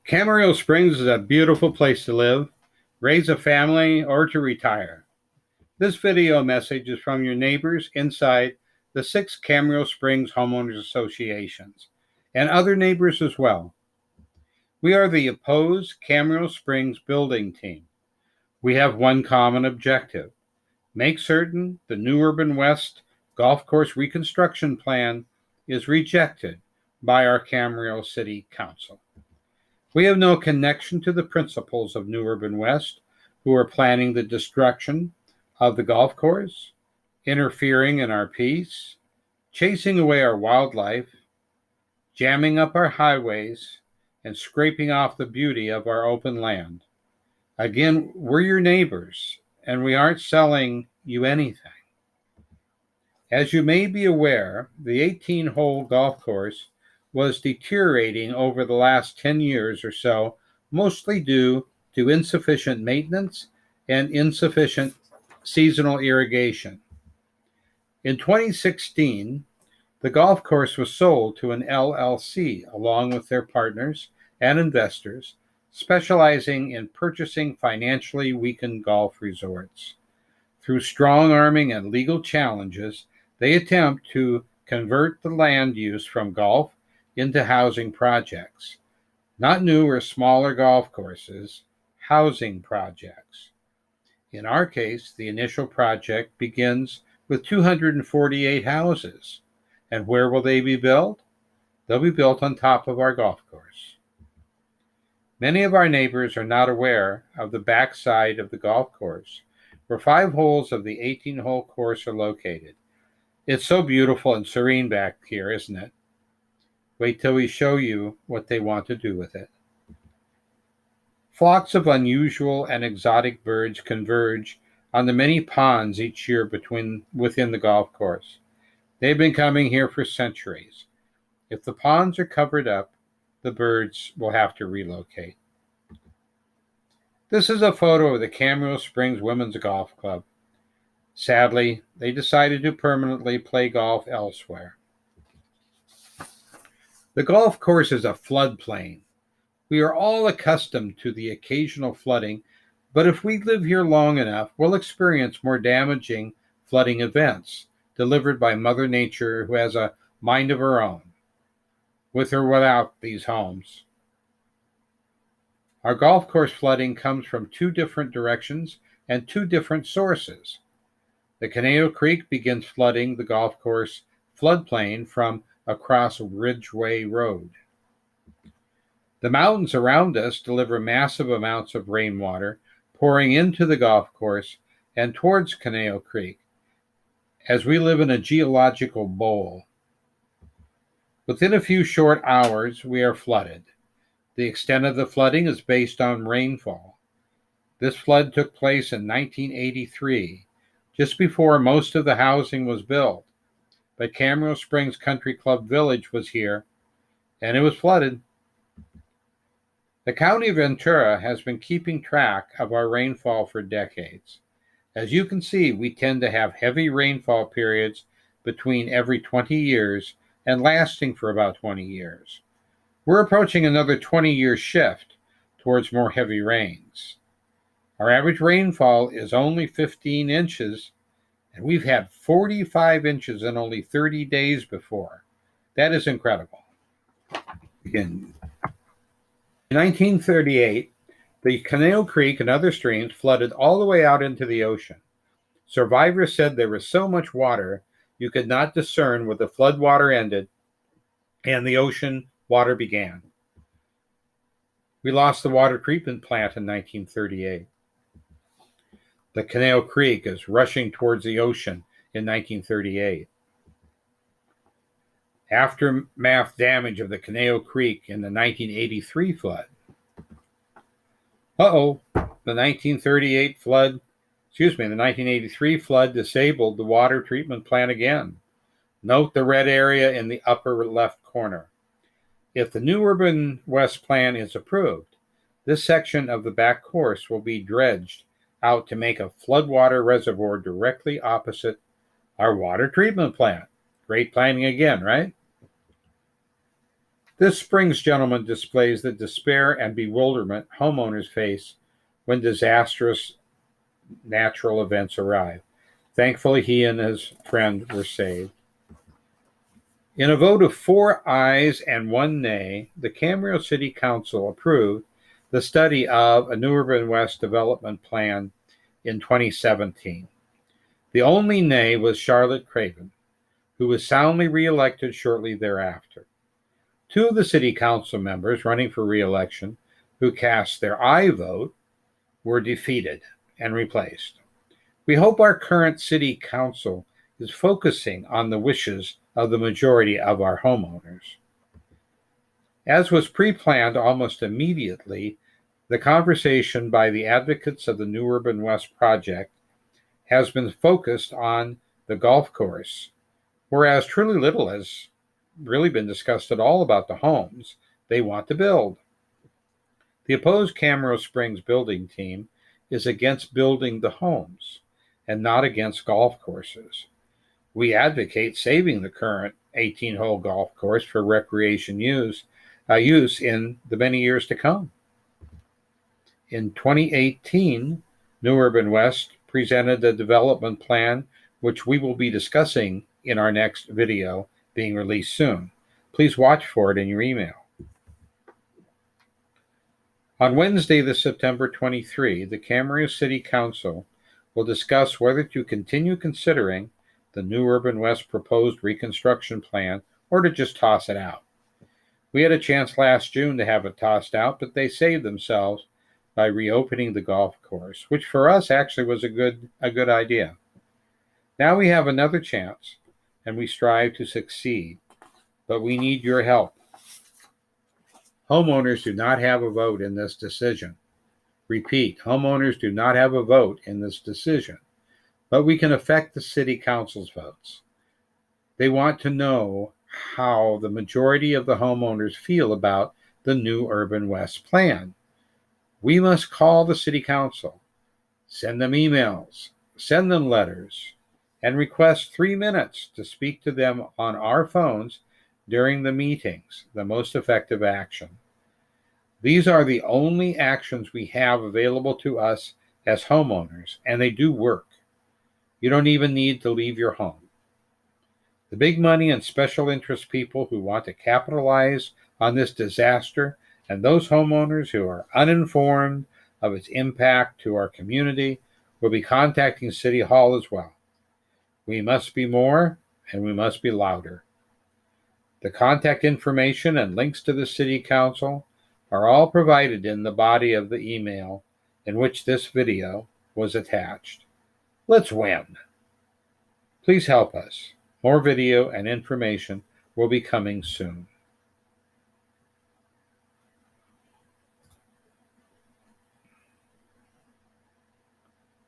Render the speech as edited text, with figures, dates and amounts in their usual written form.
Camarillo Springs is a beautiful place to live, raise a family, or to retire. This video message is from your neighbors inside the 6 Camarillo Springs Homeowners Associations and other neighbors as well. We are the opposed Camarillo Springs building team. We have one common objective: make certain the New Urban West Golf Course Reconstruction Plan is rejected by our Camarillo City Council. We have no connection to the principals of New Urban West, who are planning the destruction of the golf course, interfering in our peace, chasing away our wildlife, jamming up our highways, and scraping off the beauty of our open land. Again, we're your neighbors, and we aren't selling you anything. As you may be aware, the 18-hole golf course was deteriorating over the last 10 years or so, mostly due to insufficient maintenance and insufficient seasonal irrigation. In 2016, the golf course was sold to an LLC along with their partners and investors, specializing in purchasing financially weakened golf resorts. Through strong-arming and legal challenges, they attempt to convert the land use from golf into housing projects. Not new or smaller golf courses, housing projects. In our case, the initial project begins with 248 houses. And where will they be built? They'll be built on top of our golf course. Many of our neighbors are not aware of the backside of the golf course, where 5 holes of the 18-hole course are located. It's so beautiful and serene back here, isn't it? Wait till we show you what they want to do with it. Flocks of unusual and exotic birds converge on the many ponds each year within the golf course. They've been coming here for centuries. If the ponds are covered up, the birds will have to relocate. This is a photo of the Camarillo Springs Women's Golf Club. Sadly, they decided to permanently play golf elsewhere. The golf course is a floodplain. We are all accustomed to the occasional flooding, but if we live here long enough, we'll experience more damaging flooding events delivered by Mother Nature, who has a mind of her own, with or without these homes. Our golf course flooding comes from 2 different directions and 2 different sources. The Conejo Creek begins flooding the golf course floodplain from across Ridgeway Road. The mountains around us deliver massive amounts of rainwater pouring into the golf course and towards Conejo Creek, as we live in a geological bowl. Within a few short hours, we are flooded. The extent of the flooding is based on rainfall. This flood took place in 1983, just before most of the housing was built. But Camarillo Springs Country Club Village was here, and it was flooded. The County of Ventura has been keeping track of our rainfall for decades. As you can see, we tend to have heavy rainfall periods between every 20 years and lasting for about 20 years. We're approaching another 20-year shift towards more heavy rains. Our average rainfall is only 15 inches, and we've had 45 inches in only 30 days before. That is incredible. In 1938, the Conejo Creek and other streams flooded all the way out into the ocean. Survivors said there was so much water you could not discern where the floodwater ended and the ocean water began. We lost the water treatment plant in 1938. The Conejo Creek is rushing towards the ocean in 1938. Aftermath damage of the Conejo Creek in the 1983 flood. The 1983 flood disabled the water treatment plant again. Note the red area in the upper left corner. If the New Urban West plan is approved, this section of the back course will be dredged out to make a floodwater reservoir directly opposite our water treatment plant. Great planning again, right? This spring's gentleman displays the despair and bewilderment homeowners face when disastrous natural events arrive. Thankfully, he and his friend were saved. In a vote of 4 ayes and 1 nay, the Camarillo City Council approved the study of a New Urban West development plan in 2017. The only nay was Charlotte Craven, who was soundly reelected shortly thereafter. 2 of the city council members running for reelection who cast their aye vote were defeated and replaced. We hope our current city council is focusing on the wishes of the majority of our homeowners. As was pre-planned almost immediately, the conversation by the advocates of the New Urban West project has been focused on the golf course, whereas truly little has really been discussed at all about the homes they want to build. The opposed Camarillo Springs building team is against building the homes and not against golf courses. We advocate saving the current 18-hole golf course for recreation use in the many years to come. In 2018, New Urban West presented a development plan, which we will be discussing in our next video being released soon. Please watch for it in your email. On Wednesday, September 23, the Camarillo City Council will discuss whether to continue considering the New Urban West proposed reconstruction plan or to just toss it out. We had a chance last June to have it tossed out, but they saved themselves by reopening the golf course, which for us actually was a good idea. Now we have another chance, and we strive to succeed, but we need your help. Homeowners do not have a vote in this decision. Repeat, homeowners do not have a vote in this decision, but we can affect the city council's votes. They want to know how the majority of the homeowners feel about the New Urban West plan. We must call the city council, send them emails, send them letters, and request 3 minutes to speak to them on our phones during the meetings, the most effective action. These are the only actions we have available to us as homeowners, and they do work. You don't even need to leave your home. The big money and special interest people who want to capitalize on this disaster and those homeowners who are uninformed of its impact to our community will be contacting City Hall as well. We must be more and we must be louder. The contact information and links to the City Council are all provided in the body of the email in which this video was attached. Let's win. Please help us. More video and information will be coming soon.